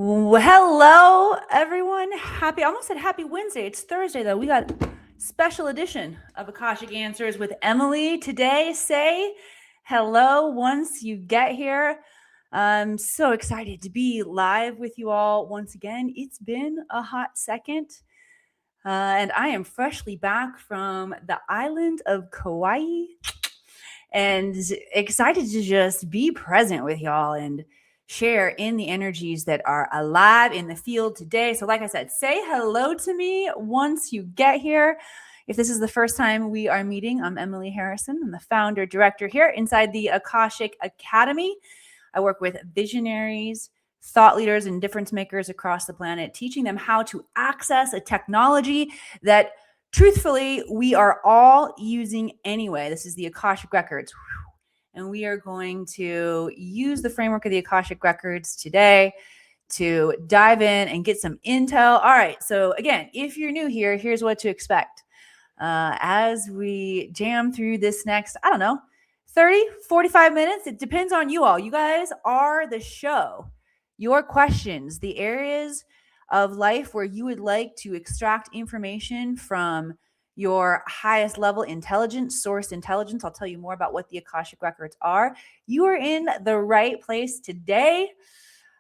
Well, hello, everyone. Almost said happy Wednesday. It's Thursday, though. We got special edition of Akashic Answers with Emily today. Say hello once you get here. I'm so excited to be live with you all once again. It's been a hot second, and I am freshly back from the island of Kauai and excited to just be present with y'all and share in the energies that are alive in the field today. So like I said, say hello to me once you get here. If this is the first time we are meeting, I'm Emily Harrison. I'm the founder director here inside the Akashic Academy. I work with visionaries, thought leaders, and difference makers across the planet, teaching them how to access a technology that truthfully we are all using anyway. This is the Akashic Records. And we are going to use the framework of the Akashic Records today to dive in and get some intel. All right. So again, if you're new here, here's what to expect. As we jam through this next, 30, 45 minutes. It depends on you all. You guys are the show. Your questions, the areas of life where you would like to extract information from your highest level intelligence, sourced intelligence. I'll tell you more about what the Akashic Records are. You are in the right place today.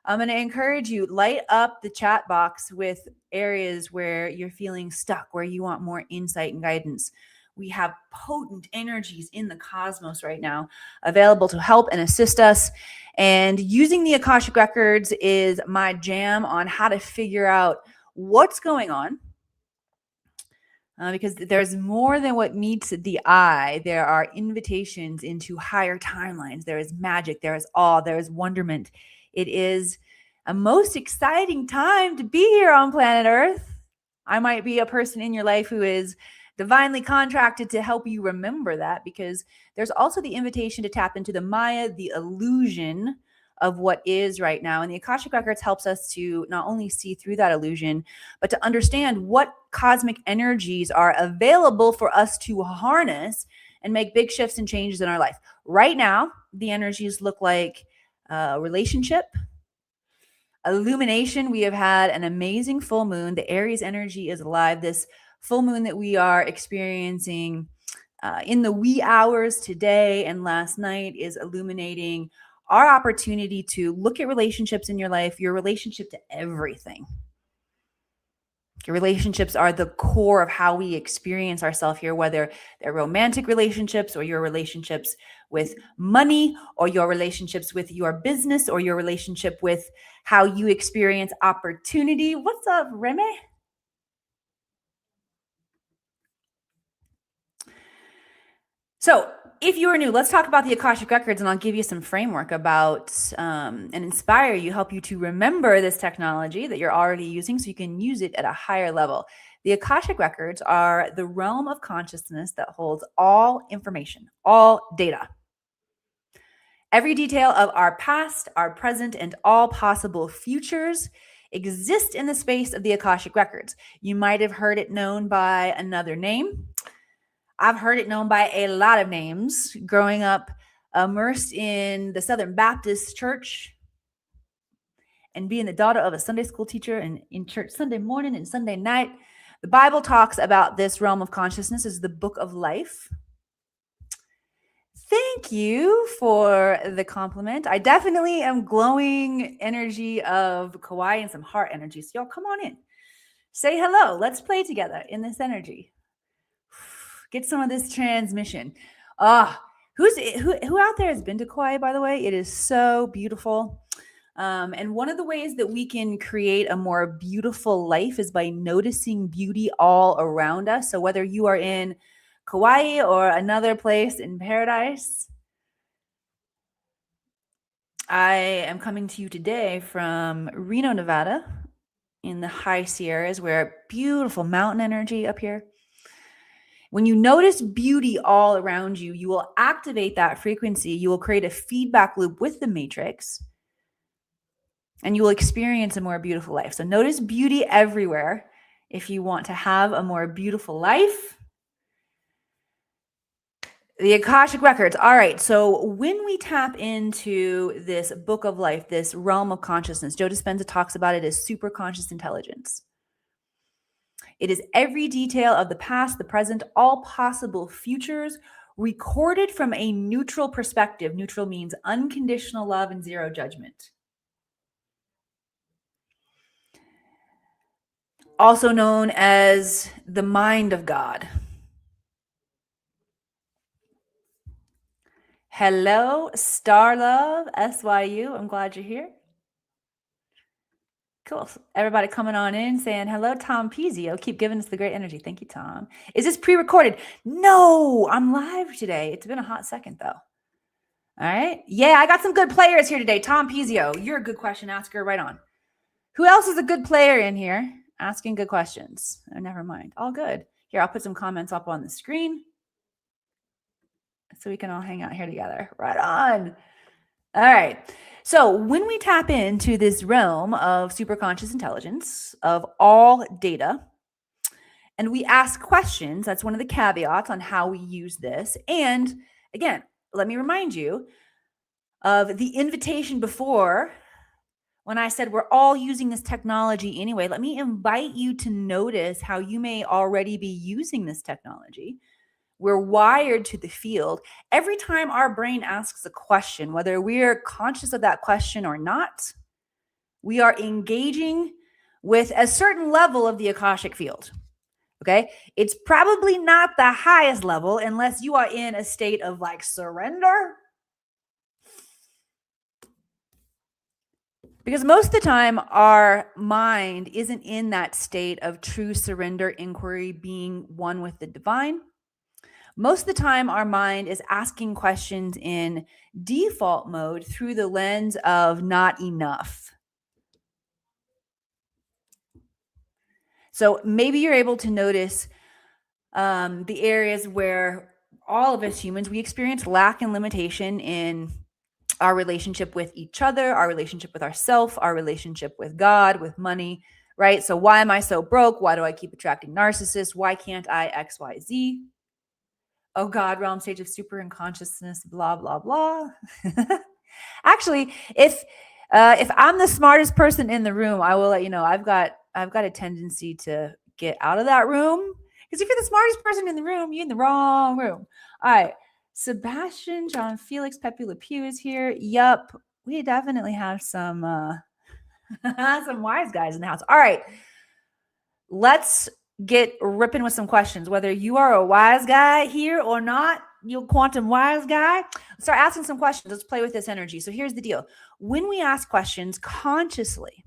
I'm going to encourage you, light up the chat box with areas where you're feeling stuck, where you want more insight and guidance. We have potent energies in the cosmos right now available to help and assist us. And using the Akashic Records is my jam on how to figure out what's going on. Because there's more than what meets the eye. There are invitations into higher timelines. There is magic. There is awe. There is wonderment. It is a most exciting time to be here on planet Earth. I might be a person in your life who is divinely contracted to help you remember that, because there's also the invitation to tap into the Maya, the illusion of what is right now. And the Akashic Records helps us to not only see through that illusion, but to understand what cosmic energies are available for us to harness and make big shifts and changes in our life. Right now, the energies look like relationship, illumination. We have had an amazing full moon. The Aries energy is alive. This full moon that we are experiencing in the wee hours today and last night is illuminating our opportunity to look at relationships in your life, your relationship to everything. Your relationships are the core of how we experience ourselves here, whether they're romantic relationships or your relationships with money or your relationships with your business or your relationship with how you experience opportunity. What's up, Remy? So if you are new, let's talk about the Akashic Records, and I'll give you some framework about and inspire you, help you to remember this technology that you're already using so you can use it at a higher level. The Akashic Records are the realm of consciousness that holds all information, all data. Every detail of our past, our present, and all possible futures exist in the space of the Akashic Records. You might have heard it known by another name. I've heard it known by a lot of names growing up, immersed in the Southern Baptist Church and being the daughter of a Sunday school teacher and in church Sunday morning and Sunday night. The Bible talks about this realm of consciousness as the book of life. Thank you for the compliment. I definitely am glowing energy of Kauai and some heart energy. So y'all come on in. Say hello. Let's play together in this energy. Get some of this transmission. Who out there has been to Kauai, by the way? It is so beautiful. And one of the ways that we can create a more beautiful life is by noticing beauty all around us. So whether you are in Kauai or another place in paradise, I am coming to you today from Reno, Nevada, in the high Sierras, where beautiful mountain energy up here. When you notice beauty all around you, you will activate that frequency. You will create a feedback loop with the matrix, and you will experience a more beautiful life. So notice beauty everywhere if you want to have a more beautiful life. The Akashic Records. All right. So when we tap into this book of life, this realm of consciousness, Joe Dispenza talks about it as superconscious intelligence. It is every detail of the past, the present, all possible futures recorded from a neutral perspective. Neutral means unconditional love and zero judgment. Also known as the mind of God. Hello, Star Love, SYU. I'm glad you're here. Cool. Everybody coming on in saying hello, Tom Pizio. Keep giving us the great energy. Thank you, Tom. Is this pre-recorded? No, I'm live today. It's been a hot second though. All right. Yeah, I got some good players here today. Tom Pizio, you're a good question asker. Right on. Who else is a good player in here asking good questions? Oh, never mind. All good. Here, I'll put some comments up on the screen so we can all hang out here together. Right on. All right. So when we tap into this realm of superconscious intelligence, of all data, and we ask questions, that's one of the caveats on how we use this. And again, let me remind you of the invitation before when I said we're all using this technology anyway. Let me invite you to notice how you may already be using this technology. We're wired to the field. Every time our brain asks a question, whether we're conscious of that question or not, we are engaging with a certain level of the Akashic field. Okay. It's probably not the highest level unless you are in a state of like surrender. Because most of the time, our mind isn't in that state of true surrender, inquiry, being one with the divine. Most of the time, our mind is asking questions in default mode through the lens of not enough. So maybe you're able to notice the areas where all of us humans, we experience lack and limitation in our relationship with each other, our relationship with ourselves, our relationship with God, with money, right? So why am I so broke? Why do I keep attracting narcissists? Why can't I X, Y, Z? Oh God, realm stage of super unconsciousness, blah, blah, blah. Actually, if I'm the smartest person in the room, I will let you know I've got a tendency to get out of that room. Because if you're the smartest person in the room, you're in the wrong room. All right. Sebastian, John Felix, Pepe Le Pew is here. Yup. We definitely have some some wise guys in the house. All right. Let's get ripping with some questions. Whether you are a wise guy here or not, you quantum wise guy, start asking some questions. Let's play with this energy. So here's the deal. When we ask questions consciously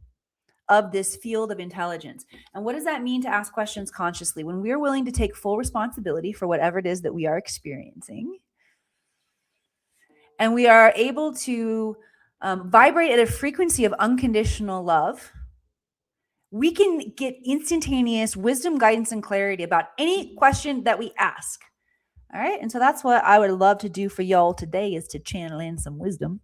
of this field of intelligence, and what does that mean to ask questions consciously? When we're willing to take full responsibility for whatever it is that we are experiencing, and we are able to vibrate at a frequency of unconditional love, we can get instantaneous wisdom, guidance, and clarity about any question that we ask. All right. And so that's what I would love to do for y'all today, is to channel in some wisdom.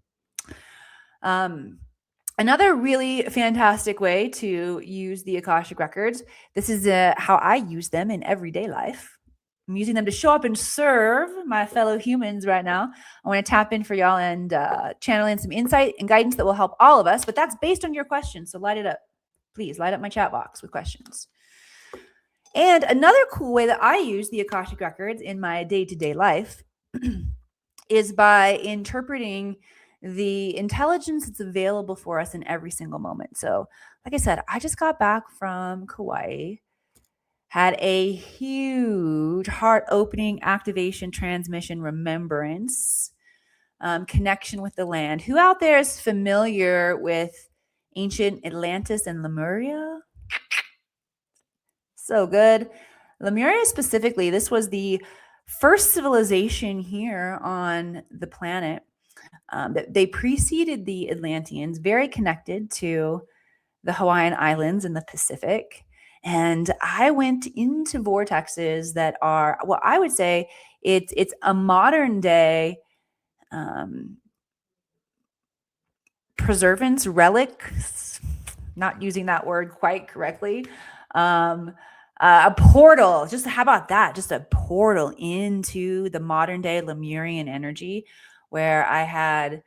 Another really fantastic way to use the Akashic Records, this is how I use them in everyday life. I'm using them to show up and serve my fellow humans right now. I want to tap in for y'all and channel in some insight and guidance that will help all of us, but that's based on your questions. So light it up. Please light up my chat box with questions. And another cool way that I use the Akashic Records in my day-to-day life is by interpreting the intelligence that's available for us in every single moment. So, like I said, I just got back from Kauai, had a huge heart-opening activation, transmission, remembrance, connection with the land. Who out there is familiar with ancient Atlantis and Lemuria? So good. Lemuria specifically, this was the first civilization here on the planet. They preceded the Atlanteans, very connected to the Hawaiian Islands in the Pacific. And I went into vortexes that are, well, I would say it's a modern day preservance, relics, not using that word quite correctly, A portal. Just how about that? Just a portal into the modern day Lemurian energy, where I had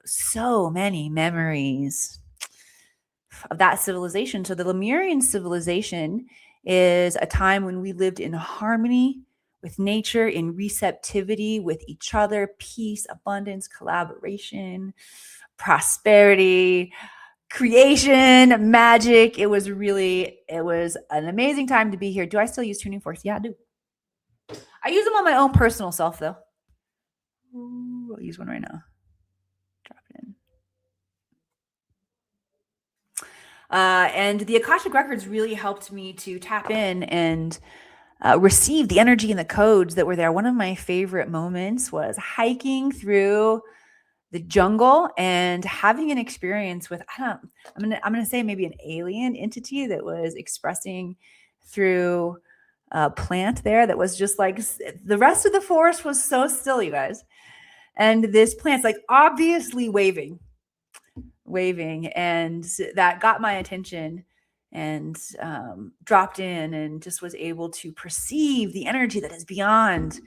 so many memories of that civilization. So the Lemurian civilization is a time when we lived in harmony with nature, in receptivity with each other, peace, abundance, collaboration, prosperity, creation, magic. It was an amazing time to be here. Do I still use tuning forks? Yeah, I do. I use them on my own personal self, though. Ooh, I'll use one right now. Drop it in. And the Akashic Records really helped me to tap in and receive the energy and the codes that were there. One of my favorite moments was hiking through the jungle and having an experience with, I'm gonna say maybe an alien entity that was expressing through a plant there that was just like, the rest of the forest was so still, you guys. And this plant's like obviously waving, and that got my attention, and dropped in and just was able to perceive the energy that is beyond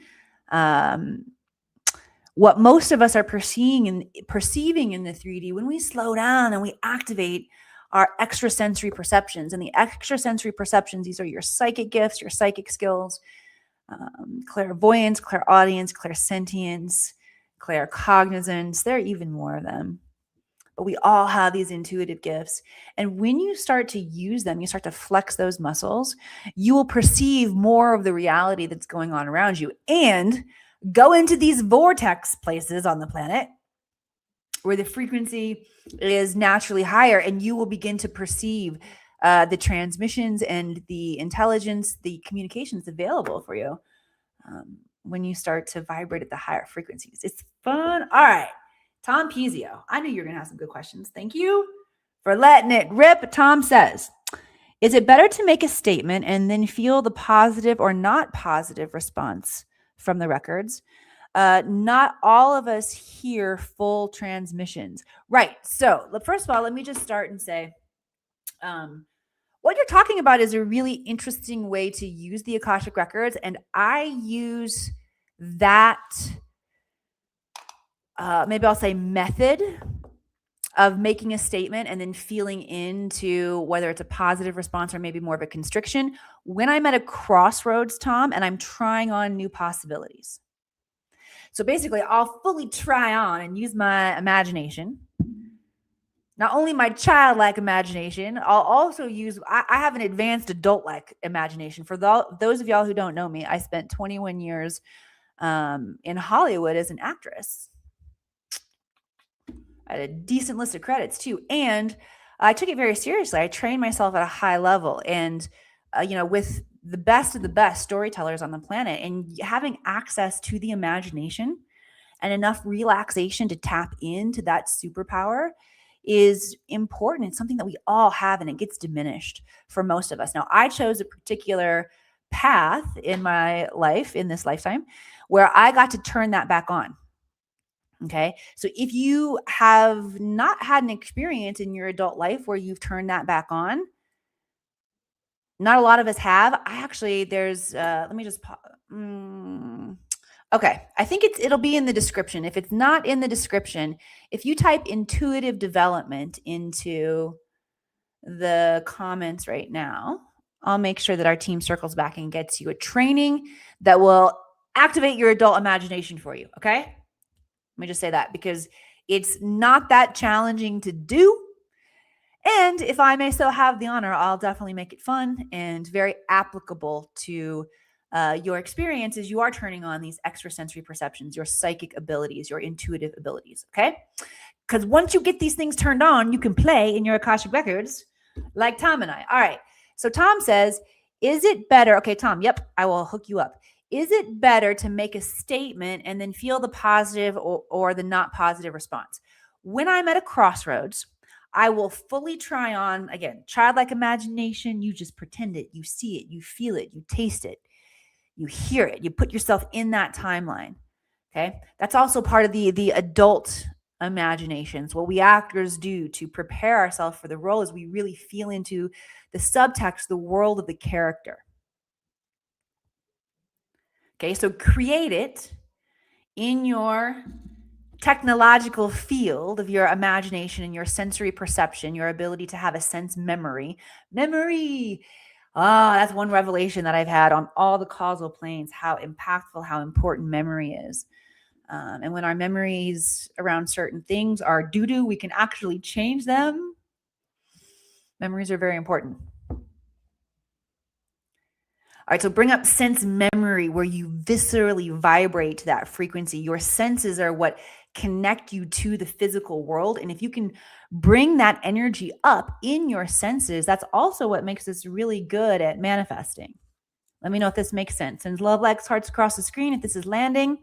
what most of us are perceiving in the 3D. When we slow down and we activate our extrasensory perceptions, and the extrasensory perceptions, these are your psychic gifts, your psychic skills, clairvoyance, clairaudience, clairsentience, claircognizance. There are even more of them. But we all have these intuitive gifts. And when you start to use them, you start to flex those muscles, you will perceive more of the reality that's going on around you, and go into these vortex places on the planet where the frequency is naturally higher, and you will begin to perceive the transmissions and the intelligence, the communications available for you when you start to vibrate at the higher frequencies. It's fun. All right. Tom Pizio. I knew you were going to have some good questions. Thank you for letting it rip. Tom says, is it better to make a statement and then feel the positive or not positive response from the records? Not all of us hear full transmissions. Right. So first of all, let me just start and say, what you're talking about is a really interesting way to use the Akashic Records. And I use that, maybe I'll say, method of making a statement and then feeling into whether it's a positive response or maybe more of a constriction when I'm at a crossroads, Tom, and I'm trying on new possibilities. So basically, I'll fully try on and use my imagination. Not only my childlike imagination, I'll also use, I have an advanced adult-like imagination. For those of y'all who don't know me, I spent 21 years in Hollywood as an actress. I had a decent list of credits too. And I took it very seriously. I trained myself at a high level, and, with the best of the best storytellers on the planet, and having access to the imagination and enough relaxation to tap into that superpower is important. It's something that we all have, and it gets diminished for most of us. Now, I chose a particular path in my life, in this lifetime, where I got to turn that back on. Okay. So if you have not had an experience in your adult life where you've turned that back on, not a lot of us have. I actually, let me just, okay. I think it'll be in the description. If it's not in the description, if you type intuitive development into the comments right now, I'll make sure that our team circles back and gets you a training that will activate your adult imagination for you. Okay. Let me just say that, because it's not that challenging to do. And if I may so have the honor, I'll definitely make it fun and very applicable to your experiences. You are turning on these extrasensory perceptions, your psychic abilities, your intuitive abilities, okay? Because once you get these things turned on, you can play in your Akashic Records like Tom and I. All right, so Tom says, is it better? Okay, Tom, yep, I will hook you up. Is it better to make a statement and then feel the positive or the not positive response? When I'm at a crossroads, I will fully try on, again, childlike imagination. You just pretend it. You see it. You feel it. You taste it. You hear it. You put yourself in that timeline. Okay. That's also part of the adult imaginations. What we actors do to prepare ourselves for the role is we really feel into the subtext, the world of the character. Okay, so create it in your technological field of your imagination and your sensory perception, your ability to have a sense memory. Memory. That's one revelation that I've had on all the causal planes, how impactful, how important memory is. And when our memories around certain things are doo-doo, we can actually change them. Memories are very important. All right, so bring up sense memory where you viscerally vibrate to that frequency. Your senses are what connect you to the physical world. And if you can bring that energy up in your senses, that's also what makes us really good at manifesting. Let me know if this makes sense. And love, likes, hearts across the screen if this is landing,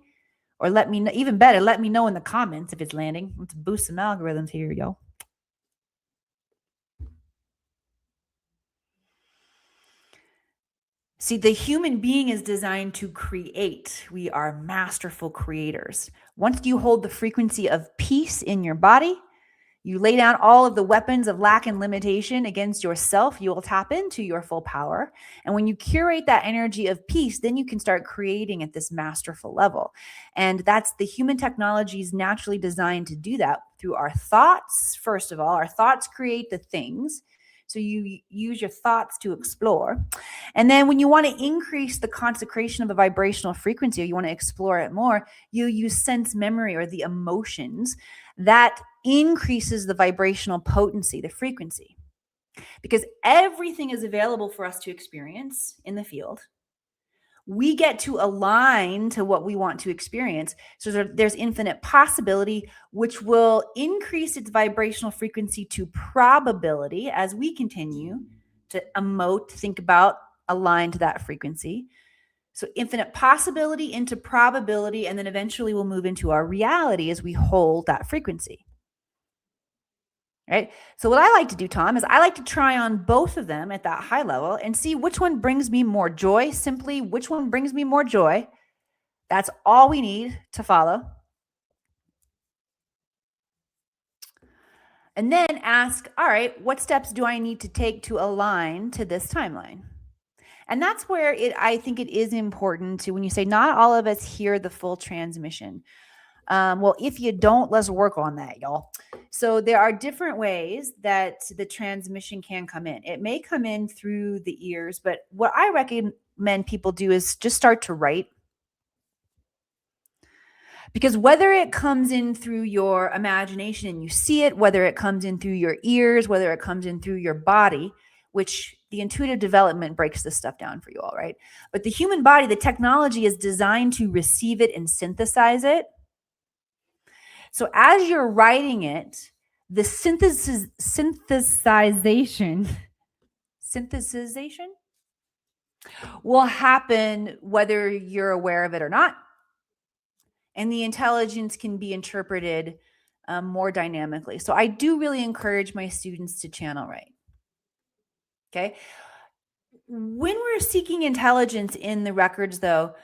or let me know, even better, let me know in the comments if it's landing. Let's boost some algorithms here, yo. See, the human being is designed to create. We are masterful creators. Once you hold the frequency of peace in your body, you lay down all of the weapons of lack and limitation against yourself, you will tap into your full power. And when you curate that energy of peace, then you can start creating at this masterful level. And that's the human technology is naturally designed to do that through our thoughts. First of all, our thoughts create the things. So you use your thoughts to explore. And then when you want to increase the consecration of the vibrational frequency, or you want to explore it more, you use sense memory or the emotions that increases the vibrational potency, the frequency. Because everything is available for us to experience in the field. We get to align to what we want to experience. So there's infinite possibility, which will increase its vibrational frequency to probability as we continue to emote, think about, align to that frequency. So infinite possibility into probability, and then eventually we'll move into our reality as we hold that frequency. Right? So what I like to do, Tom, is I like to try on both of them at that high level and see which one brings me more joy. Simply, which one brings me more joy? That's all we need to follow. And then ask, all right, what steps do I need to take to align to this timeline? And that's where I think it is important to, when you say not all of us hear the full transmission. Well, if you don't, let's work on that, y'all. So there are different ways that the transmission can come in. It may come in through the ears, but what I recommend people do is just start to write. Because whether it comes in through your imagination and you see it, whether it comes in through your ears, whether it comes in through your body, which the intuitive development breaks this stuff down for you all, right? But the human body, the technology is designed to receive it and synthesize it. So as you're writing it, the synthesization will happen whether you're aware of it or not. And the intelligence can be interpreted more dynamically. So I do really encourage my students to channel write. Okay. When we're seeking intelligence in the records, though,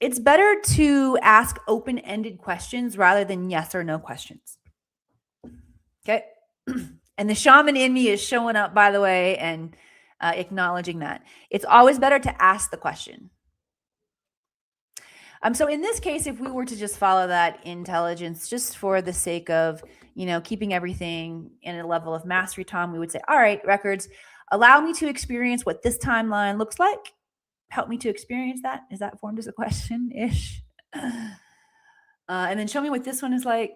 it's better to ask open-ended questions rather than yes or no questions. Okay. And the shaman in me is showing up, by the way, and acknowledging that. It's always better to ask the question. So in this case, if we were to just follow that intelligence, just for the sake of, keeping everything in a level of mastery, Tom, we would say, all right, records, allow me to experience what this timeline looks like. Help me to experience that. Is that formed as a question-ish? And then show me what this one is like.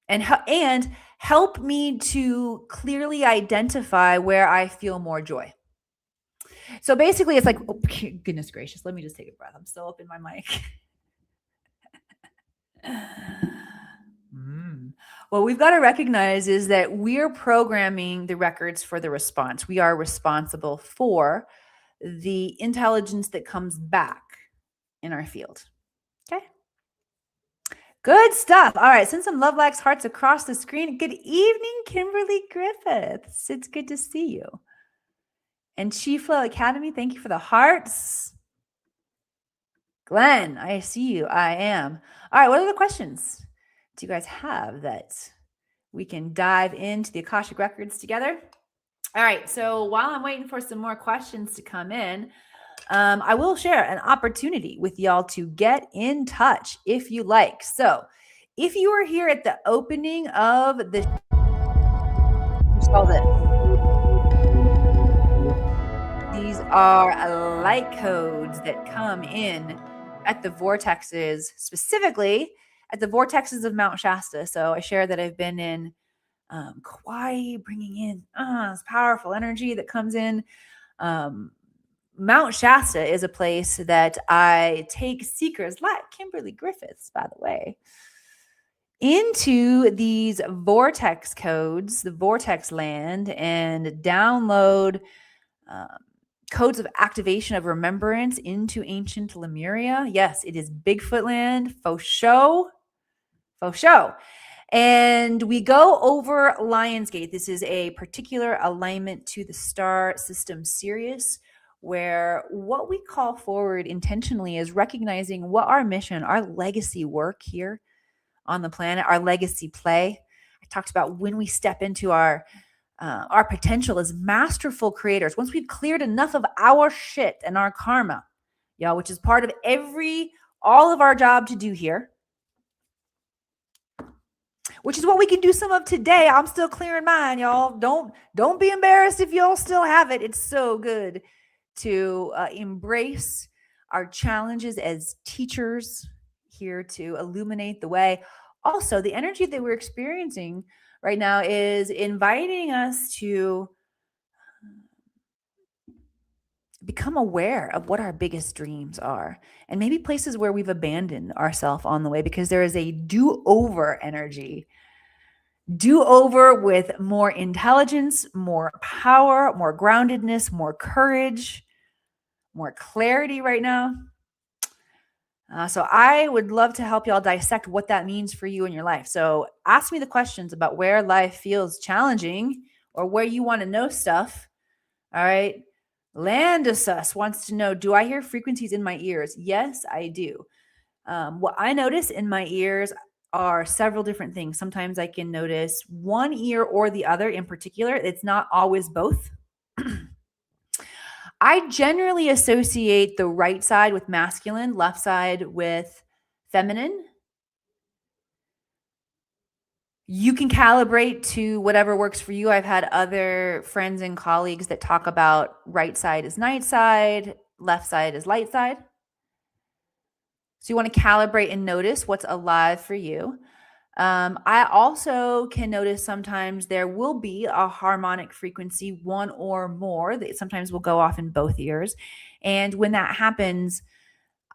And help me to clearly identify where I feel more joy. So basically, it's like, oh, goodness gracious, let me just take a breath. I'm still up in my mic. What we've got to recognize is that we're programming the records for the response. We are responsible for the intelligence that comes back in our field. Okay. Good stuff. All right. Send some love, likes, hearts across the screen. Good evening, Kimberly Griffiths. It's good to see you. And Chi Flow Academy, thank you for the hearts. Glenn, I see you. I am. All right. What are the questions? do you guys have that we can dive into the Akashic Records together? All right. So while I'm waiting for some more questions to come in, I will share an opportunity with y'all to get in touch if you like. So if you are here at the opening of the these are light codes that come in at the vortexes, specifically at the vortexes of Mount Shasta. So I share that I've been in Kauai, bringing in this powerful energy that comes in. Mount Shasta is a place that I take seekers like Kimberly Griffiths, by the way, into these vortex codes, the vortex land, and download codes of activation of remembrance into ancient Lemuria. Yes, it is Bigfoot land, faux show. Faux show. And we go over Lionsgate. This is a particular alignment to the star system Sirius, where what we call forward intentionally is recognizing what our mission, our legacy work here on the planet, our legacy play. I talked about when we step into our potential as masterful creators. Once we've cleared enough of our shit and our karma, y'all, which is part of all of our job to do here, which is what we can do some of today. I'm still clearing mine, y'all. Don't be embarrassed if y'all still have it. It's so good to embrace our challenges as teachers here to illuminate the way. Also, the energy that we're experiencing right now is inviting us to become aware of what our biggest dreams are and maybe places where we've abandoned ourselves on the way, because there is a do-over energy. Do-over with more intelligence, more power, more groundedness, more courage, more clarity right now. So I would love to help y'all dissect what that means for you in your life. So ask me the questions about where life feels challenging or where you want to know stuff. All right. Landus wants to know, do I hear frequencies in my ears? Yes, I do. What I notice in my ears are several different things. Sometimes I can notice one ear or the other in particular. It's not always both. I generally associate the right side with masculine, left side with feminine. You can calibrate to whatever works for you. I've had other friends and colleagues that talk about right side is night side, left side is light side. So you want to calibrate and notice what's alive for you. I also can notice sometimes there will be a harmonic frequency, one or more, that sometimes will go off in both ears. And when that happens,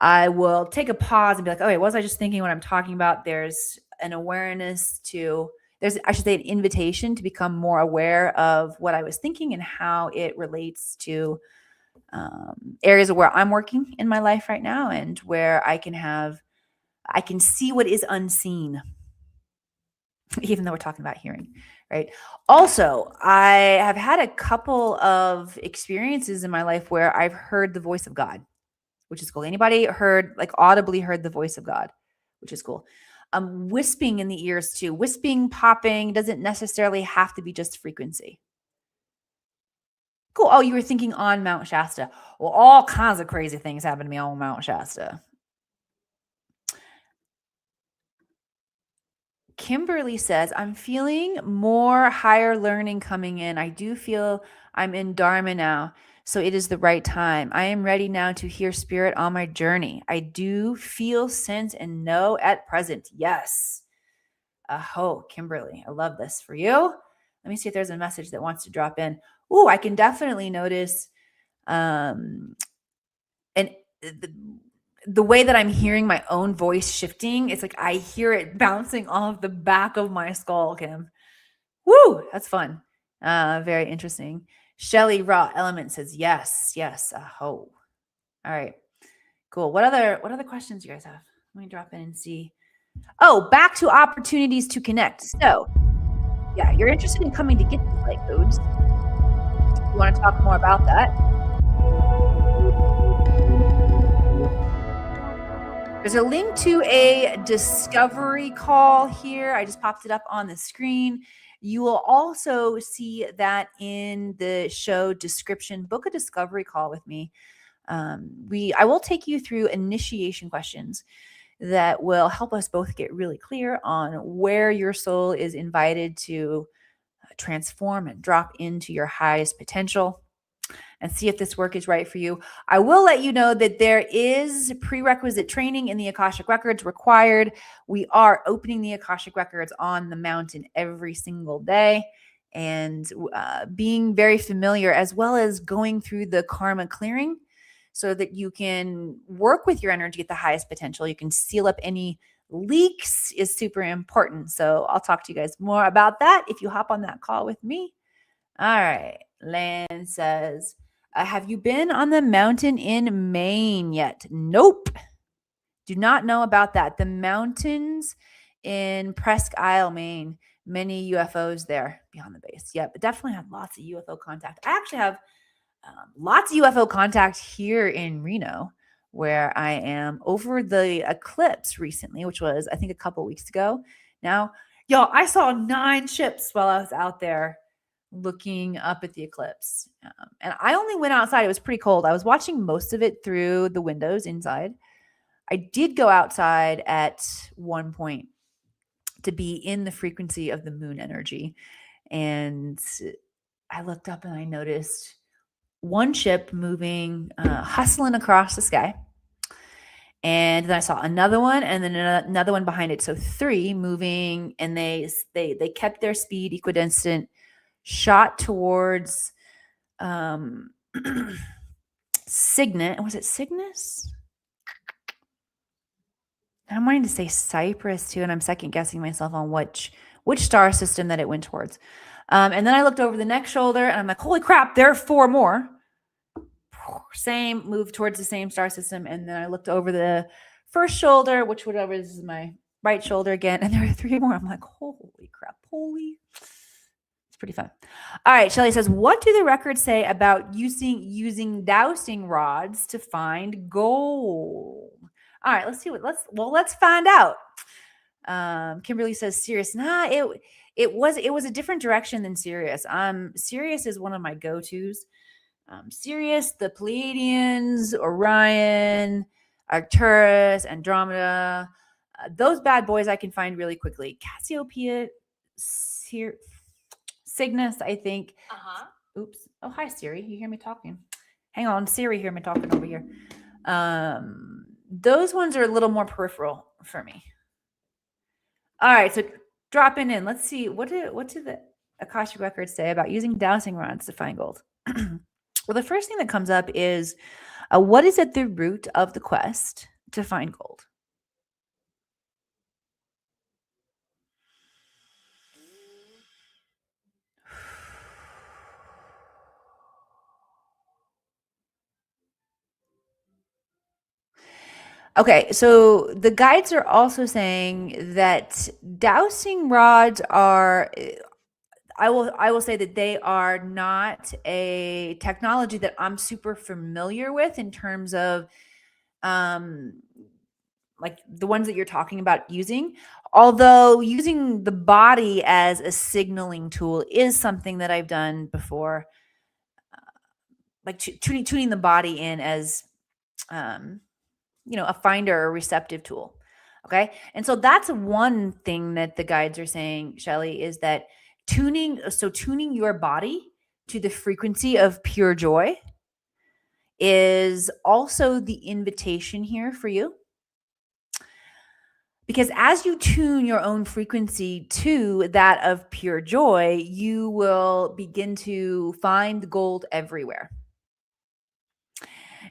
I will take a pause and be like, okay, what was I just thinking when I'm talking about? There's an awareness I should say, an invitation to become more aware of what I was thinking and how it relates to areas of where I'm working in my life right now and where I can see what is unseen, even though we're talking about hearing, right? Also, I have had a couple of experiences in my life where I've heard the voice of God, which is cool. Anybody audibly heard the voice of God, which is cool. Wisping in the ears too. Wisping, popping doesn't necessarily have to be just frequency. Cool. Oh, you were thinking on Mount Shasta. Well, all kinds of crazy things happen to me on Mount Shasta. Kimberly says, I'm feeling more higher learning coming in. I do feel I'm in Dharma now, so it is the right time. I am ready now to hear spirit on my journey. I do feel, sense, and know at present. Yes. Aho, Kimberly. I love this for you. Let me see if there's a message that wants to drop in. Ooh, I can definitely notice and the way that I'm hearing my own voice shifting. It's like I hear it bouncing off the back of my skull, Kim. Woo, that's fun. Very interesting. Shelly Raw Element says yes. Aho. All right. Cool. What other questions you guys have? Let me drop in and see. Oh, back to opportunities to connect. So, yeah, you're interested in coming to get these light codes. You want to talk more about that? There's a link to a discovery call here. I just popped it up on the screen. You will also see that in the show description. Book a discovery call with me. I will take you through initiation questions that will help us both get really clear on where your soul is invited to transform and drop into your highest potential, and see if this work is right for you. I will let you know that there is prerequisite training in the Akashic Records required. We are opening the Akashic Records on the mountain every single day, and being very familiar, as well as going through the karma clearing so that you can work with your energy at the highest potential. You can seal up any leaks is super important. So I'll talk to you guys more about that if you hop on that call with me. All right. Lan says, have you been on the mountain in Maine yet? Nope. Do not know about that. The mountains in Presque Isle, Maine, many UFOs there beyond the base. Yep, definitely have lots of UFO contact. I actually have lots of UFO contact here in Reno, where I am over the eclipse recently, which was, I think, a couple weeks ago. Now, y'all, I saw 9 ships while I was out there looking up at the eclipse. And I only went outside. It was pretty cold. I was watching most of it through the windows inside. I did go outside at one point to be in the frequency of the moon energy. And I looked up and I noticed one ship moving, hustling across the sky. And then I saw another one, and then another one behind it. So 3 moving, and they kept their speed equidistant, shot towards Cygnus. Was it Cygnus? I'm wanting to say Cyprus too, and I'm second guessing myself on which star system that it went towards. And then I looked over the next shoulder, and I'm like, holy crap, there are 4 more. Same, move towards the same star system. And then I looked over the first shoulder, which whatever, this is my right shoulder again, and there are 3 more. I'm like, holy crap, it's pretty fun. All right, Shelly says, what do the records say about using dowsing rods to find gold? All right, let's find out. Kimberly says, Sirius. Nah, it was a different direction than Sirius. Sirius is one of my go-tos. Sirius, the Pleiadians, Orion, Arcturus, Andromeda, those bad boys I can find really quickly. Cassiopeia, Cygnus, I think. Oops. Oh, hi, Siri. You hear me talking? Hang on, Siri, hear me talking over here. Those ones are a little more peripheral for me. All right, so dropping in. Let's see. What do the Akashic Records say about using dowsing rods to find gold? Well, the first thing that comes up is, what is at the root of the quest to find gold? Okay, so the guides are also saying that dowsing rods are, I will say that they are not a technology that I'm super familiar with in terms of like the ones that you're talking about using. Although using the body as a signaling tool is something that I've done before, like tuning the body in as a finder or receptive tool. Okay. And so that's one thing that the guides are saying, Shelly, is that tuning your body to the frequency of pure joy is also the invitation here for you. Because as you tune your own frequency to that of pure joy, you will begin to find gold everywhere.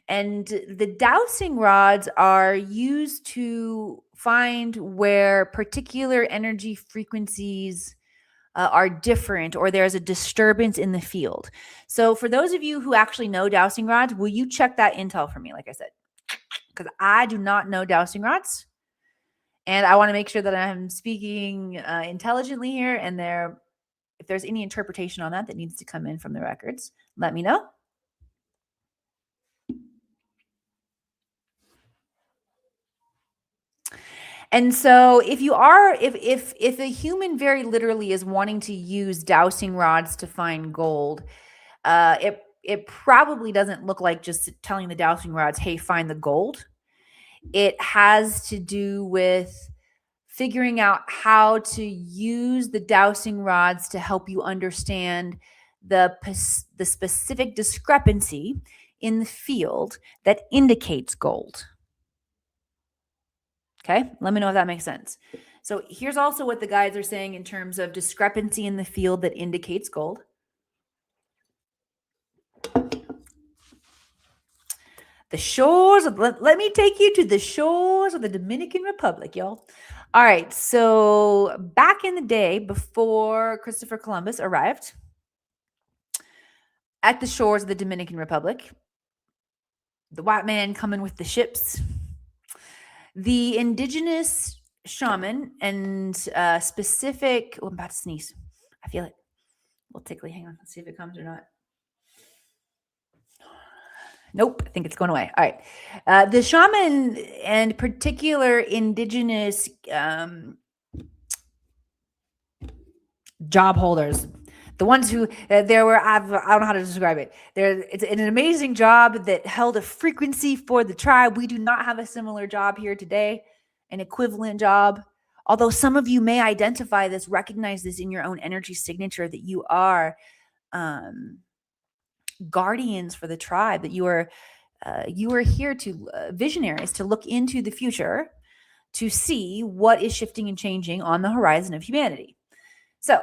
And the dowsing rods are used to find where particular energy frequencies are different, or there's a disturbance in the field. So for those of you who actually know dowsing rods, will you check that intel for me, like I said? Because I do not know dowsing rods. And I want to make sure that I'm speaking intelligently here. And if there's any interpretation on that needs to come in from the records, let me know. And so if you are, if a human very literally is wanting to use dowsing rods to find gold, it probably doesn't look like just telling the dowsing rods, hey, find the gold. It has to do with figuring out how to use the dowsing rods to help you understand the specific discrepancy in the field that indicates gold. Okay, let me know if that makes sense. So here's also what the guides are saying in terms of discrepancy in the field that indicates gold. The shores of, let me take you to the shores of the Dominican Republic, y'all. All right, so back in the day before Christopher Columbus arrived at the shores of the Dominican Republic, the white man coming with the ships, the indigenous shaman and specific, I'm about to sneeze. I feel it. A little tickly. Hang on. Let's see if it comes or not. Nope. I think it's going away. All right. The shaman and particular indigenous job holders, the ones who there were, I don't know how to describe it. It's an amazing job that held a frequency for the tribe. We do not have a similar job here today, an equivalent job. Although some of you may identify this, recognize this in your own energy signature that you are guardians for the tribe, that you are here to visionaries to look into the future to see what is shifting and changing on the horizon of humanity. So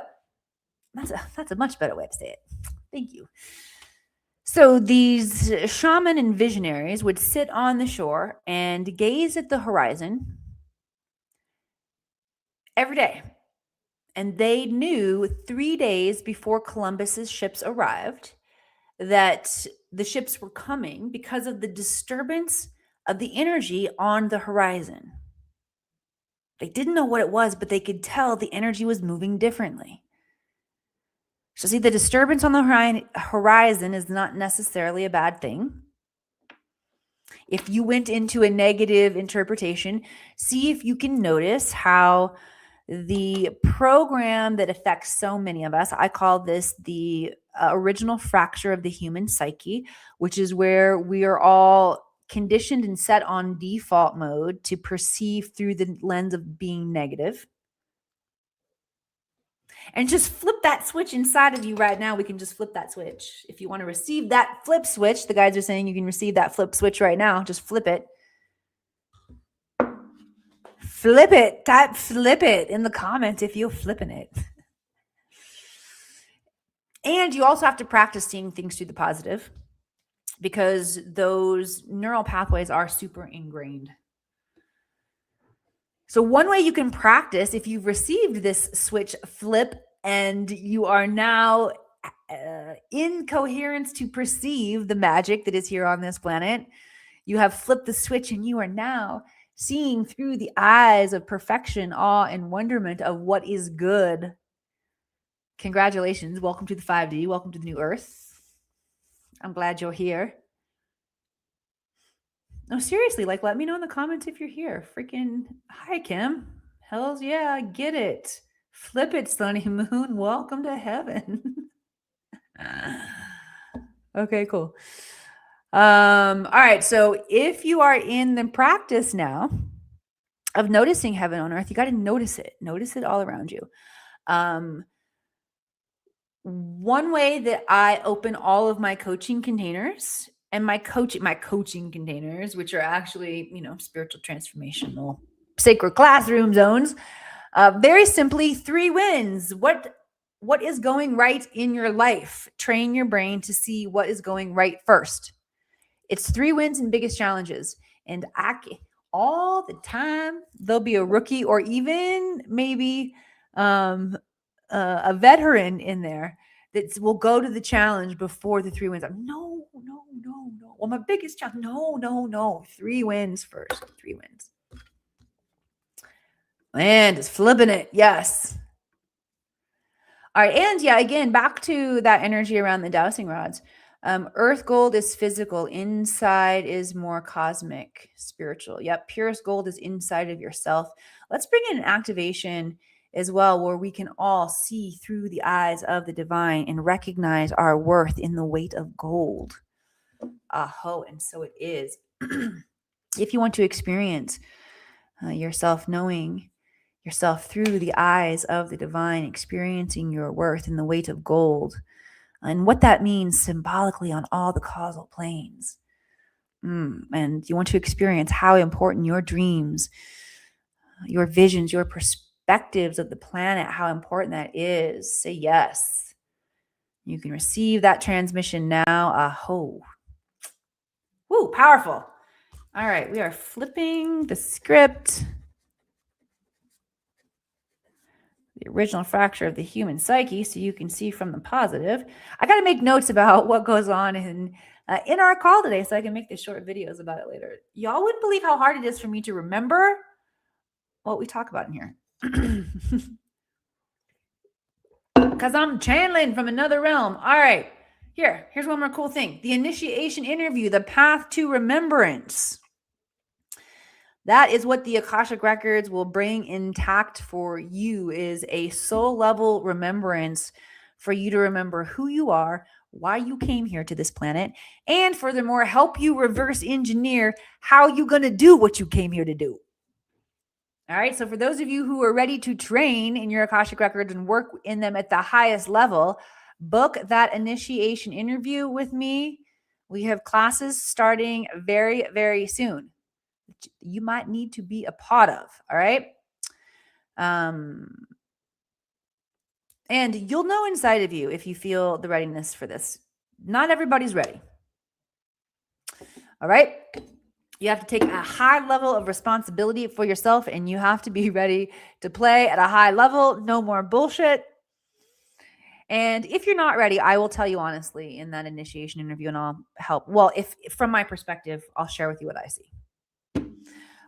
that's a much better way to say it. Thank you. So these shaman and visionaries would sit on the shore and gaze at the horizon every day. And they knew 3 days before Columbus's ships arrived that the ships were coming because of the disturbance of the energy on the horizon. They didn't know what it was, but they could tell the energy was moving differently. So see, the disturbance on the horizon is not necessarily a bad thing. If you went into a negative interpretation, see if you can notice how the program that affects so many of us, I call this the original fracture of the human psyche, which is where we are all conditioned and set on default mode to perceive through the lens of being negative. And just flip that switch inside of you right now. We can just flip that switch. If you want to receive that flip switch, the guys are saying you can receive that flip switch right now. Just flip it. Flip it. Type flip it in the comments if you're flipping it. And you also have to practice seeing things through the positive because those neural pathways are super ingrained. So one way you can practice, if you've received this switch flip and you are now in coherence to perceive the magic that is here on this planet, you have flipped the switch and you are now seeing through the eyes of perfection, awe, and wonderment of what is good. Congratulations. Welcome to the 5D. Welcome to the new Earth. I'm glad you're here. No, seriously, like, let me know in the comments if you're here. Freaking, hi, Kim. Hells yeah, I get it. Flip it, Sunny Moon. Welcome to heaven. Okay, cool. All right, so if you are in the practice now of noticing heaven on earth, you got to notice it all around you. One way that I open all of my coaching containers and my coaching containers, which are actually, spiritual transformational sacred classroom zones, very simply 3 wins. What is going right in your life? Train your brain to see what is going right first. It's 3 wins and biggest challenges. And all the time, there'll be a rookie or even maybe a veteran in there that will go to the challenge before the 3 wins. No. Well, my biggest challenge. No. 3 wins first. 3 wins. And just flipping it. Yes. All right. And yeah, again, back to that energy around the dowsing rods. Earth gold is physical. Inside is more cosmic, spiritual. Yep. Purest gold is inside of yourself. let's bring in an activation as well, where we can all see through the eyes of the divine and recognize our worth in the weight of gold. Aho, and so it is. If you want to experience yourself knowing yourself through the eyes of the divine, experiencing your worth in the weight of gold, and what that means symbolically on all the causal planes. And you want to experience how important your dreams, your visions, your perspectives of the planet, how important that is. Say yes. You can receive that transmission now. Aho. Woo, powerful. All right, we are flipping the script. The original fracture of the human psyche, so you can see from the positive. I got to make notes about what goes on in our call today, so I can make the short videos about it later. Y'all wouldn't believe how hard it is for me to remember what we talk about in here, because I'm channeling from another realm. All right, here's one more cool thing: the initiation interview, the path to remembrance. That is what the Akashic Records will bring intact for you, is a soul level remembrance for you to remember who you are, why you came here to this planet, and furthermore, help you reverse engineer how you're going to do what you came here to do. All right. So for those of you who are ready to train in your Akashic Records and work in them at the highest level, book that initiation interview with me. We have classes starting very, very soon. You might need to be a part of. All right. And you'll know inside of you if you feel the readiness for this. Not everybody's ready. All right. You have to take a high level of responsibility for yourself, and you have to be ready to play at a high level. No more bullshit. And if you're not ready, I will tell you honestly in that initiation interview, and I'll help. Well, if from my perspective, I'll share with you what I see.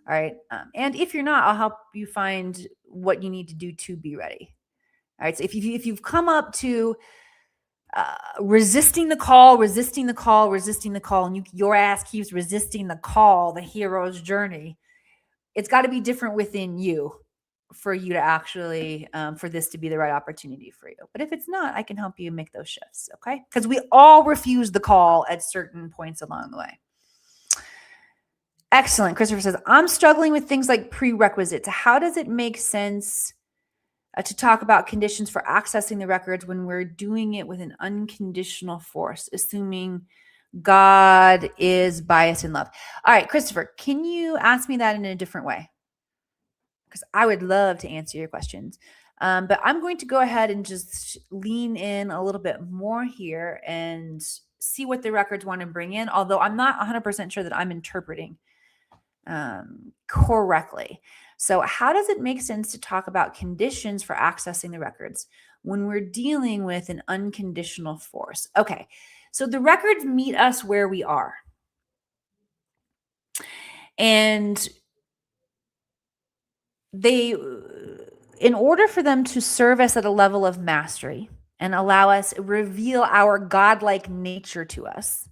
All right. And if you're not, I'll help you find what you need to do to be ready. All right. So if you've come up to resisting the call, and your ass keeps resisting the call, the hero's journey, it's got to be different within you for you to actually, for this to be the right opportunity for you. But if it's not, I can help you make those shifts. Okay. Because we all refuse the call at certain points along the way. Excellent. Christopher says, I'm struggling with things like prerequisites. How does it make sense to talk about conditions for accessing the records when we're doing it with an unconditional force, assuming God is biased in love? All right, Christopher, can you ask me that in a different way? Because I would love to answer your questions. But I'm going to go ahead and just lean in a little bit more here and see what the records want to bring in, although I'm not 100% sure that I'm interpreting correctly. So how does it make sense to talk about conditions for accessing the records when we're dealing with an unconditional force? Okay, so the records meet us where we are. And they, in order for them to serve us at a level of mastery and allow us, reveal our godlike nature to us,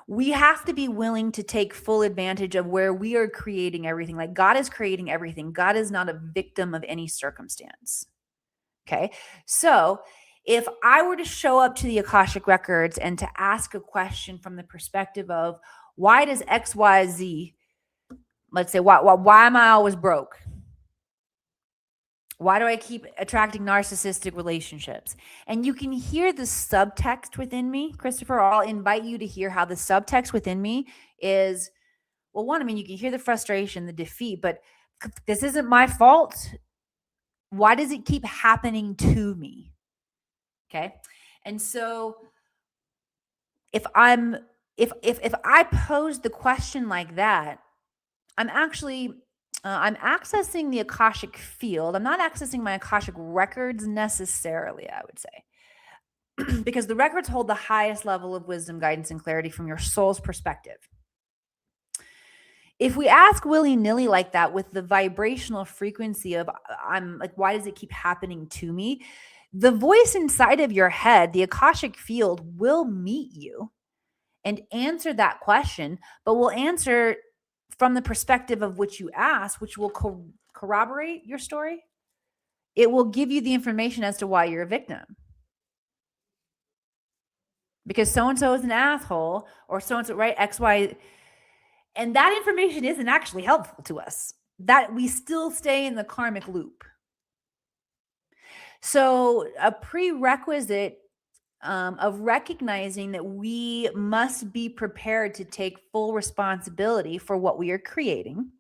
we have to be willing to take full advantage of where we are creating everything. Like God is creating everything. God is not a victim of any circumstance. Okay. So if I were to show up to the Akashic Records and to ask a question from the perspective of why does X, Y, Z, let's say, why am I always broke? Why do I keep attracting narcissistic relationships? And you can hear the subtext within me, Christopher. I'll invite you to hear how the subtext within me is, well, one, I mean, you can hear the frustration, the defeat, but this isn't my fault. Why does it keep happening to me? Okay. And so if I pose the question like that, I'm actually I'm accessing the Akashic field. I'm not accessing my Akashic records necessarily, I would say, because the records hold the highest level of wisdom, guidance, and clarity from your soul's perspective. If we ask willy-nilly like that with the vibrational frequency of, I'm like, why does it keep happening to me? The voice inside of your head, the Akashic field, will meet you and answer that question, but will answer from the perspective of which you ask, which will corroborate your story. It will give you the information as to why you're a victim. Because so-and-so is an asshole, or so-and-so, right? X, Y. And that information isn't actually helpful to us. That we still stay in the karmic loop. So a prerequisite of recognizing that we must be prepared to take full responsibility for what we are creating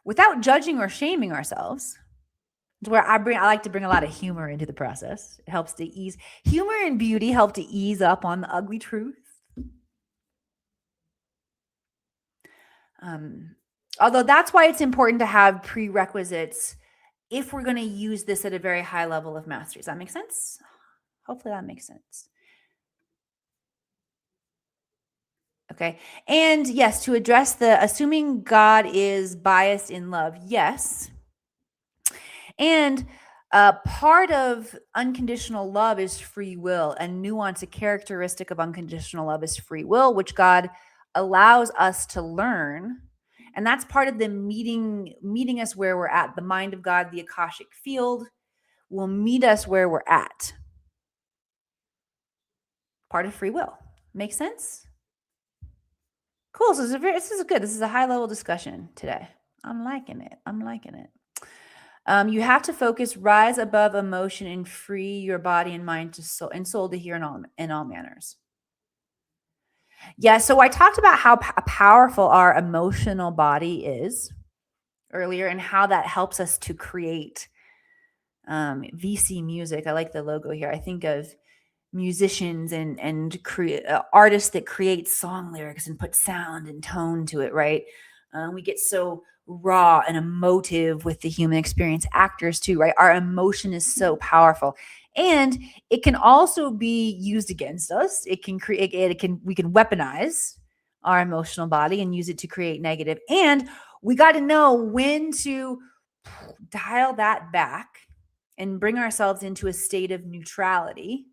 without judging or shaming ourselves. It's where I like to bring a lot of humor into the process. It helps to ease, humor and beauty help to ease up on the ugly truth. Although that's why it's important to have prerequisites if we're going to use this at a very high level of mastery. Does that make sense? Hopefully that makes sense. Okay. And yes, to address the assuming God is biased in love, yes. And part of unconditional love is free will. A nuance, a characteristic of unconditional love is free will, which God allows us to learn. And that's part of the meeting us where we're at. The mind of God, the Akashic field, will meet us where we're at. Part of free will. Make sense? Cool. So this is good. This is a high level discussion today. I'm liking it. You have to focus, rise above emotion, and free your body and mind to soul to hear in all manners. Yeah, so I talked about how powerful our emotional body is earlier and how that helps us to create VC music. I like the logo here. I think of musicians and artists that create song lyrics and put sound and tone to it, right? We get so raw and emotive with the human experience. Actors too, right? Our emotion is so powerful, and it can also be used against us. We can weaponize our emotional body and use it to create negative. And we got to know when to dial that back and bring ourselves into a state of neutrality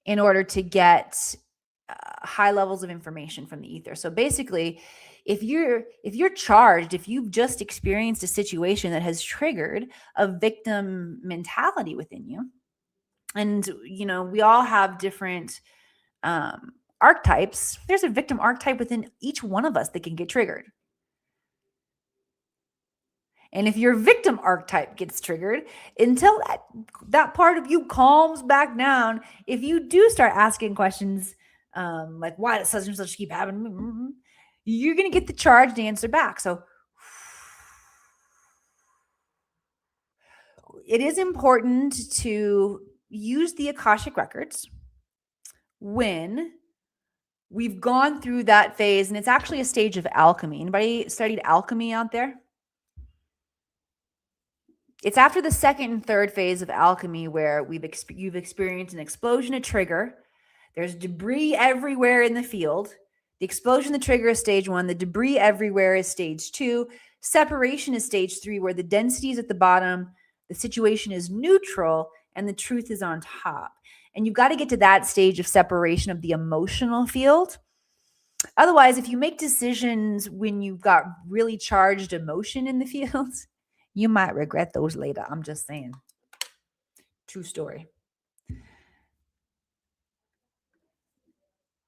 in order to get high levels of information from the ether. So basically, if you're charged, if you've just experienced a situation that has triggered a victim mentality within you, and we all have different archetypes. There's a victim archetype within each one of us that can get triggered. And if your victim archetype gets triggered, until that part of you calms back down, if you do start asking questions like, why does such and such keep happening, you're going to get the charged answer back. So it is important to use the Akashic records when we've gone through that phase. And it's actually a stage of alchemy. Anybody studied alchemy out there? It's after the second and third phase of alchemy where you've experienced an explosion, a trigger. There's debris everywhere in the field. The explosion, the trigger is stage 1. The debris everywhere is stage 2. Separation is stage 3, where the density is at the bottom, the situation is neutral, and the truth is on top. And you've got to get to that stage of separation of the emotional field. Otherwise, if you make decisions when you've got really charged emotion in the field, you might regret those later. I'm just saying. True story.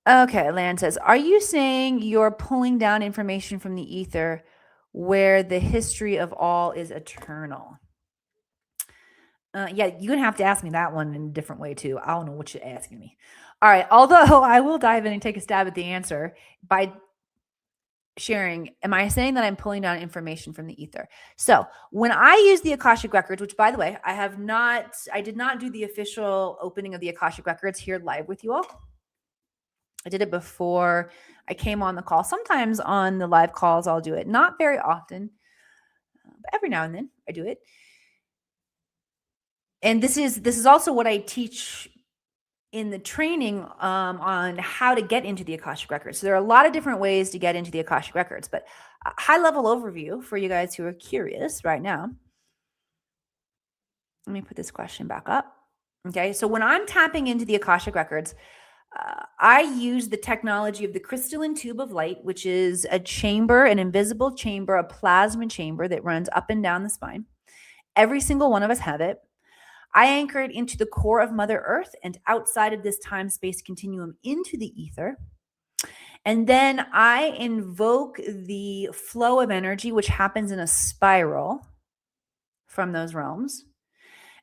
Okay, Lan says, are you saying you're pulling down information from the ether where the history of all is eternal? Yeah, you're going to have to ask me that one in a different way too. I don't know what you're asking me. All right, although I will dive in and take a stab at the answer by sharing, am I saying that I'm pulling down information from the ether? So when I use the Akashic records, which by the way, I did not do the official opening of the Akashic records here live with you all. I did it before I came on the call. Sometimes on the live calls, I'll do it. Not very often, but every now and then I do it. And this is also what I teach in the training on how to get into the Akashic records. So there are a lot of different ways to get into the Akashic records, but a high level overview for you guys who are curious right now. Let me put this question back up. Okay, so when I'm tapping into the Akashic records, I use the technology of the crystalline tube of light, which is a chamber, an invisible chamber, a plasma chamber that runs up and down the spine. Every single one of us have it. I anchor it into the core of Mother Earth and outside of this time space continuum into the ether. And then I invoke the flow of energy, which happens in a spiral from those realms.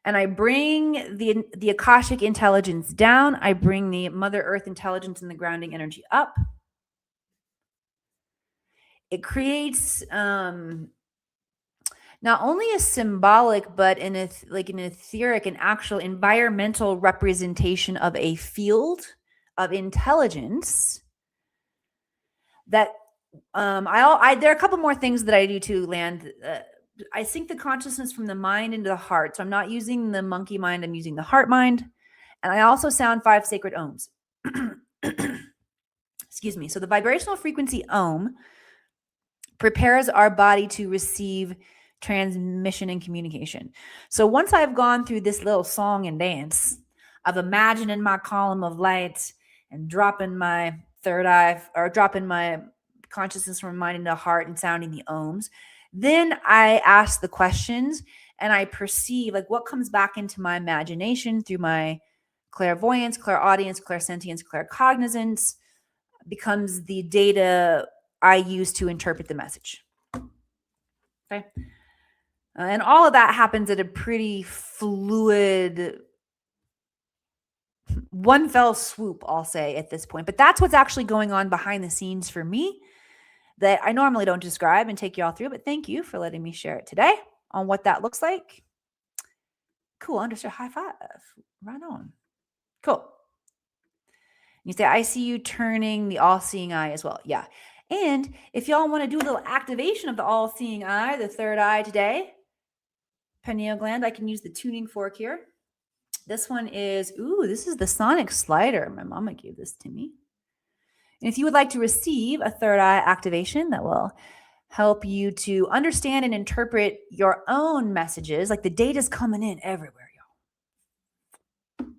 And I bring the Akashic intelligence down. I bring the Mother Earth intelligence and the grounding energy up. It creates not only a symbolic, but an etheric, an actual environmental representation of a field of intelligence that there are a couple more things that I do to land. I sync the consciousness from the mind into the heart. So I'm not using the monkey mind, I'm using the heart mind. And I also sound 5 sacred ohms. Excuse me. So the vibrational frequency ohm prepares our body to receive transmission and communication. So once I've gone through this little song and dance of imagining my column of light and dropping my third eye or dropping my consciousness from mind into heart and sounding the ohms, then I ask the questions and I perceive like what comes back into my imagination through my clairvoyance, clairaudience, clairsentience, claircognizance becomes the data I use to interpret the message. Okay. And all of that happens at a pretty fluid, one fell swoop, I'll say at this point. But that's what's actually going on behind the scenes for me that I normally don't describe and take you all through. But thank you for letting me share it today on what that looks like. Cool. Understood. High five. Right on. Cool. You say, I see you turning the all-seeing eye as well. Yeah. And if y'all want to do a little activation of the all-seeing eye, the third eye today, pineal gland, I can use the tuning fork here. This one is, this is the sonic slider. My mama gave this to me. And if you would like to receive a third eye activation that will help you to understand and interpret your own messages, like the data's coming in everywhere, y'all.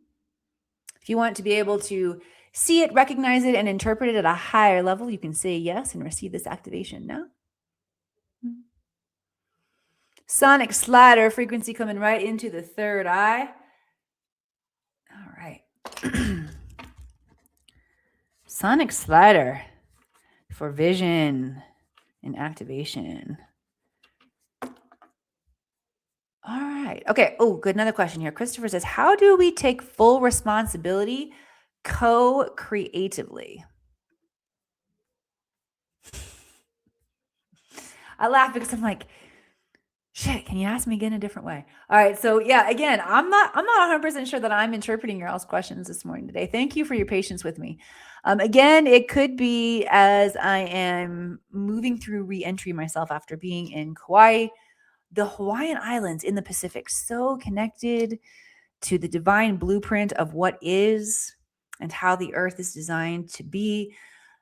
If you want to be able to see it, recognize it, and interpret it at a higher level, you can say yes and receive this activation now. Sonic slider frequency coming right into the third eye. All right. Sonic slider for vision and activation. All right. Okay. Oh, good. Another question here. Christopher says, how do we take full responsibility co-creatively? I laugh because I'm like, shit, can you ask me again a different way? All right. So yeah, again, I'm not 100% sure that I'm interpreting your all's questions this morning today. Thank you for your patience with me. Again, it could be as I am moving through re-entry myself after being in Kauai, the Hawaiian Islands in the Pacific, so connected to the divine blueprint of what is and how the earth is designed to be.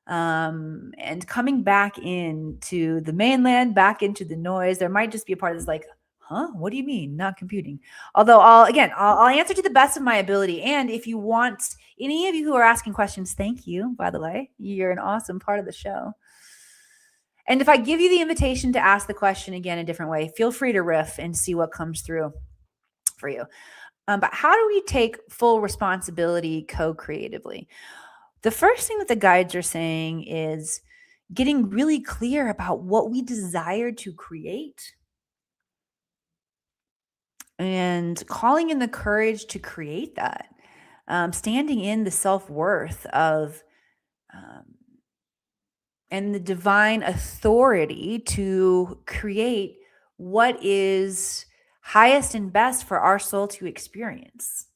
And coming back into the mainland, back into the noise, there might just be a part that's like, huh? What do you mean? Not computing. Although I'll answer to the best of my ability. And if you want, any of you who are asking questions, thank you, by the way. You're an awesome part of the show. And if I give you the invitation to ask the question again a different way, feel free to riff and see what comes through for you. But how do we take full responsibility co-creatively? The first thing that the guides are saying is getting really clear about what we desire to create and calling in the courage to create that, standing in the self-worth of and the divine authority to create what is highest and best for our soul to experience.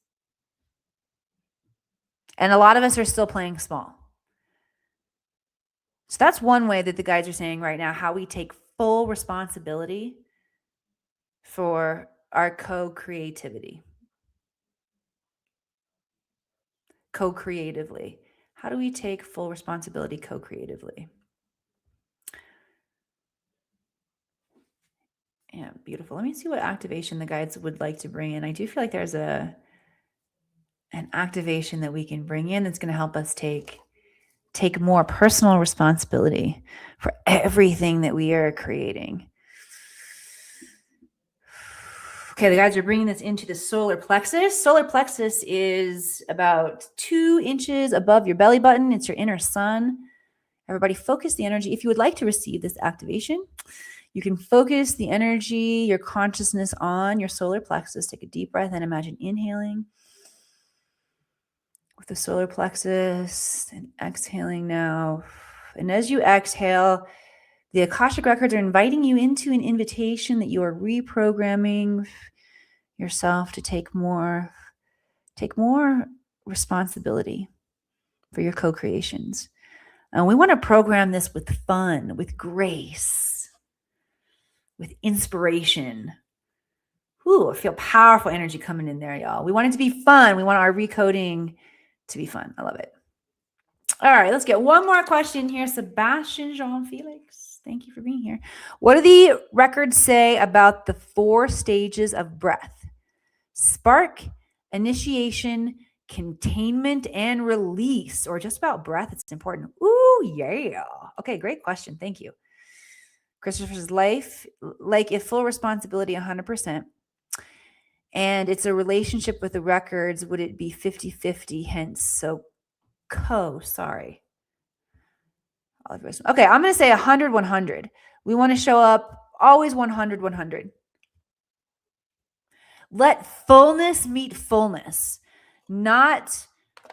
And a lot of us are still playing small. So that's one way that the guides are saying right now, how we take full responsibility for our co-creativity. Co-creatively. How do we take full responsibility co-creatively? Yeah, beautiful. Let me see what activation the guides would like to bring in. I do feel like there's a an activation that we can bring in that's going to help us take more personal responsibility for everything that we are creating. Okay, the guys are bringing this into the solar plexus. Solar plexus is about 2 inches above your belly button. It's your inner sun. Everybody focus the energy. If you would like to receive this activation, you can focus the energy, your consciousness on your solar plexus. Take a deep breath and imagine inhaling with the solar plexus and exhaling now. And as you exhale, the Akashic records are inviting you into an invitation that you are reprogramming yourself to take more responsibility for your co-creations. And we want to program this with fun, with grace, with inspiration. Ooh, I feel powerful energy coming in there, y'all. We want it to be fun. We want our recoding to be fun. I love it. All right, let's get one more question here. Sebastian Jean-Felix, thank you for being here. What do the records say about the 4 stages of breath? Spark, initiation, containment, and release, or just about breath. It's important. Ooh, yeah. Okay, great question. Thank you. Christopher's life, like if full responsibility 100%, and it's a relationship with the records, would it be 50-50? Hence, so sorry. Okay, I'm going to say 100-100. We want to show up always 100-100. Let fullness meet fullness, not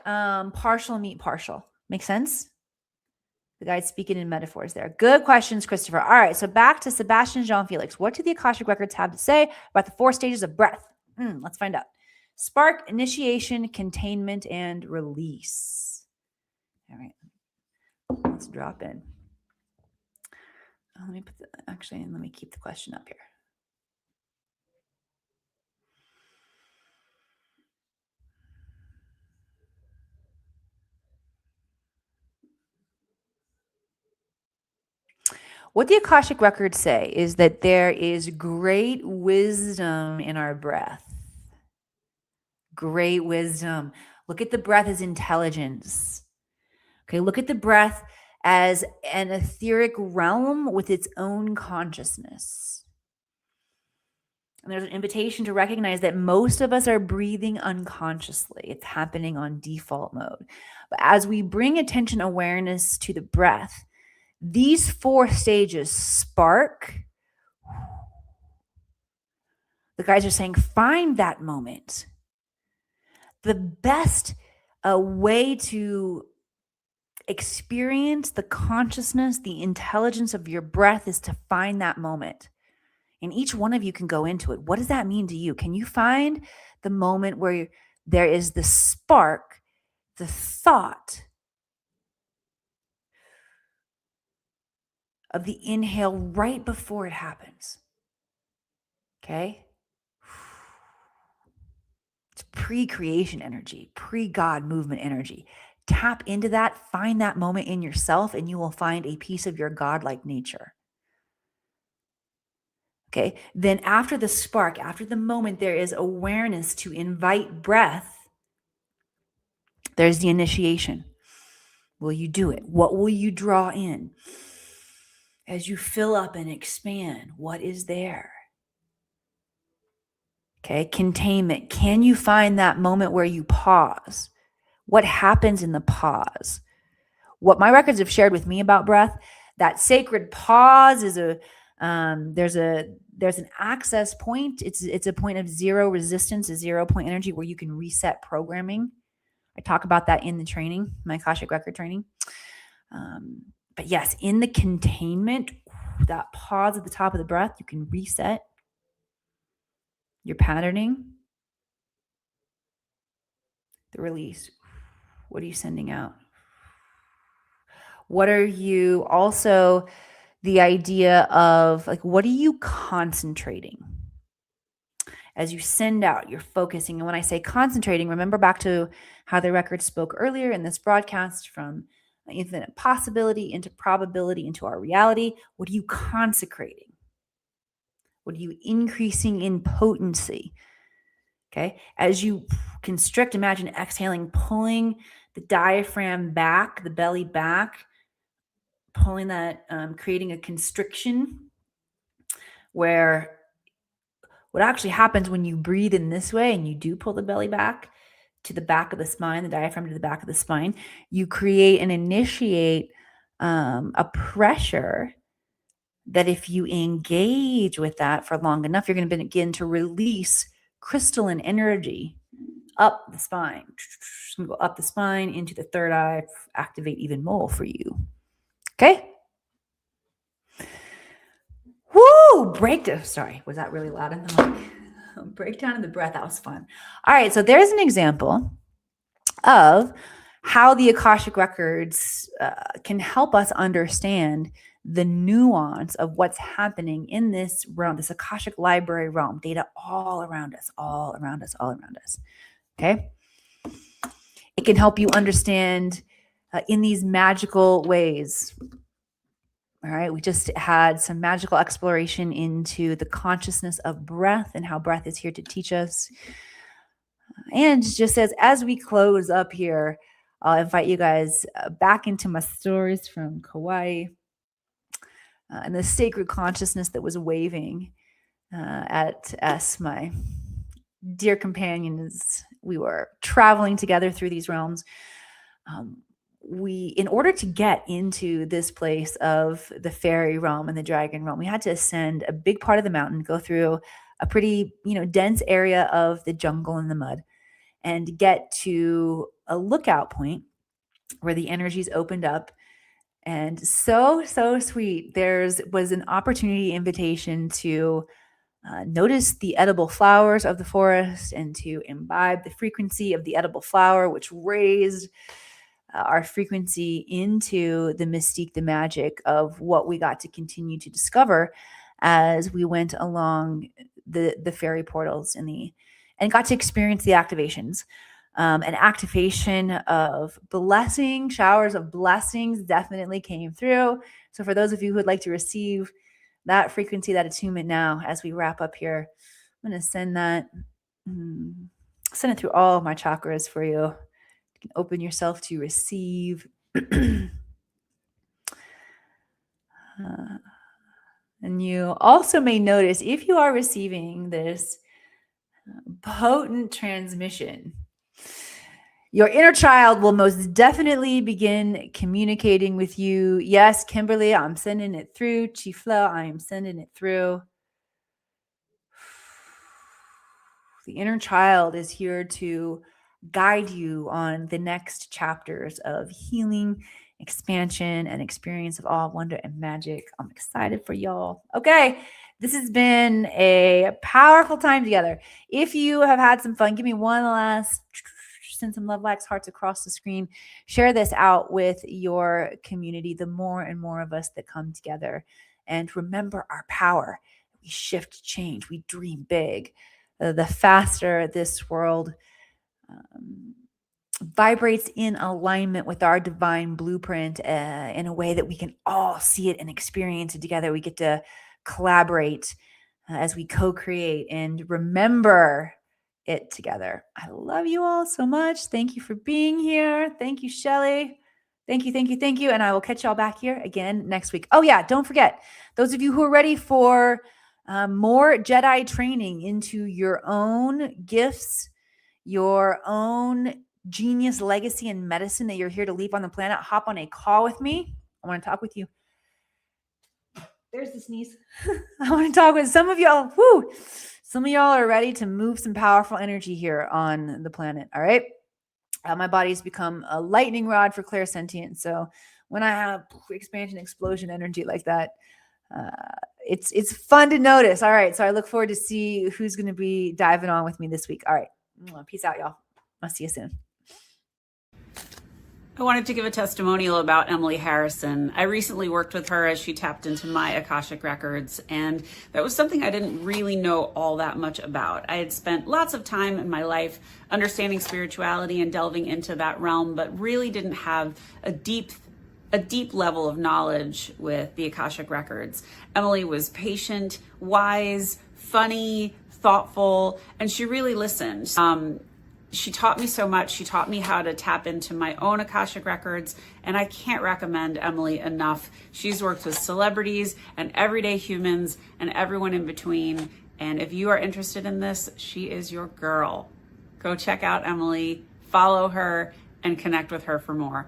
partial meet partial. Make sense? The guy's speaking in metaphors there. Good questions, Christopher. All right, so back to Sebastian Jean-Felix. What do the Akashic records have to say about the 4 stages of breath? Let's find out. Spark, initiation, containment, and release. All right, let's drop in. Let me keep the question up here. What the Akashic records say is that there is great wisdom in our breath. Great wisdom. Look at the breath as intelligence. Okay, look at the breath as an etheric realm with its own consciousness. And there's an invitation to recognize that most of us are breathing unconsciously. It's happening on default mode. But as we bring attention awareness to the breath, these 4 stages spark. The guys are saying, find that moment. The best way to experience the consciousness, the intelligence of your breath is to find that moment. And each one of you can go into it. What does that mean to you? Can you find the moment where there is the spark, the thought of the inhale right before it happens? Okay? It's pre-creation energy, pre-God movement energy. Tap into that, find that moment in yourself, and you will find a piece of your godlike nature. Okay, then after the spark, after the moment, there is awareness to invite breath. There's the initiation. Will you do it? What will you draw in? As you fill up and expand, what is there? Okay, containment. Can you find that moment where you pause? What happens in the pause? What my records have shared with me about breath, that sacred pause is there's an access point. It's a point of zero resistance, a 0 point energy where you can reset programming. I talk about that in the training, my Akashic record training. But yes, in the containment, that pause at the top of the breath, you can reset your patterning. The release. What are you sending out? What are you also, the idea of like, what are you concentrating? As you send out, you're focusing. And when I say concentrating, remember back to how the record spoke earlier in this broadcast from infinite possibility into probability into our reality. What are you consecrating? What are you increasing in potency? Okay. As you constrict, imagine exhaling, pulling the diaphragm back, the belly back, pulling that, creating a constriction where what actually happens when you breathe in this way and you do pull the belly back to the back of the spine, the diaphragm to the back of the spine, you create and initiate a pressure that if you engage with that for long enough, you're going to begin to release crystalline energy up the spine. It's going to go up the spine into the third eye, activate even more for you. Okay? Woo! Sorry, was that really loud in the mic? Breakdown of the breath. That was fun. All right, so there's an example of how the Akashic Records can help us understand the nuance of what's happening in this realm, this Akashic library realm, data all around us, all around us, all around us. Okay? It can help you understand in these magical ways. All right, we just had some magical exploration into the consciousness of breath and how breath is here to teach us. And just as we close up here, I'll invite you guys back into my stories from Kauai and the sacred consciousness that was waving at us, my dear companions. We were traveling together through these realms. In order to get into this place of the fairy realm and the dragon realm, we had to ascend a big part of the mountain, go through a pretty, dense area of the jungle and the mud, and get to a lookout point where the energies opened up. And so sweet. Was an opportunity invitation to notice the edible flowers of the forest and to imbibe the frequency of the edible flower, which raised our frequency into the mystique, the magic of what we got to continue to discover as we went along the fairy portals and got to experience the activations. An activation of blessing, showers of blessings definitely came through. So for those of you who would like to receive that frequency, that attunement now, as we wrap up here, I'm going to send it through all of my chakras for you. You can open yourself to receive. And you also may notice, if you are receiving this potent transmission, your inner child will most definitely begin communicating with you. Yes, Kimberly, I'm sending it through. Chifla, I am sending it through. The inner child is here to guide you on the next chapters of healing, expansion, and experience of awe, wonder, and magic. I'm excited for y'all. Okay, this has been a powerful time together. If you have had some fun, give me one last, send some love, likes, hearts across the screen. Share this out with your community. The more and more of us that come together, and remember our power. We shift, change, we dream big. The faster this world vibrates in alignment with our divine blueprint in a way that we can all see it and experience it together. We get to collaborate as we co-create and remember it together. I love you all so much. Thank you for being here. Thank you, Shelly. Thank you. And I will catch y'all back here again next week. Oh yeah, don't forget, those of you who are ready for more Jedi training into your own gifts, your own genius legacy and medicine that you're here to leave on the planet, hop on a call with me. I want to talk with you. There's the sneeze. I want to talk with some of y'all. Woo! Some of y'all are ready to move some powerful energy here on the planet. All right. My body's become a lightning rod for clairsentience. So when I have expansion, explosion energy like that, it's fun to notice. All right. So I look forward to see who's going to be diving on with me this week. All right. Peace out, y'all. I'll see you soon. I wanted to give a testimonial about Emily Harrison. I recently worked with her as she tapped into my Akashic Records, and that was something I didn't really know all that much about. I had spent lots of time in my life understanding spirituality and delving into that realm, but really didn't have a deep a deep level of knowledge with the Akashic Records. Emily was patient, wise, funny, thoughtful, and she really listened. She taught me so much. She taught me how to tap into my own Akashic Records, and I can't recommend Emily enough. She's worked with celebrities and everyday humans and everyone in between. And if you are interested in this, she is your girl. Go check out Emily, follow her, and connect with her for more.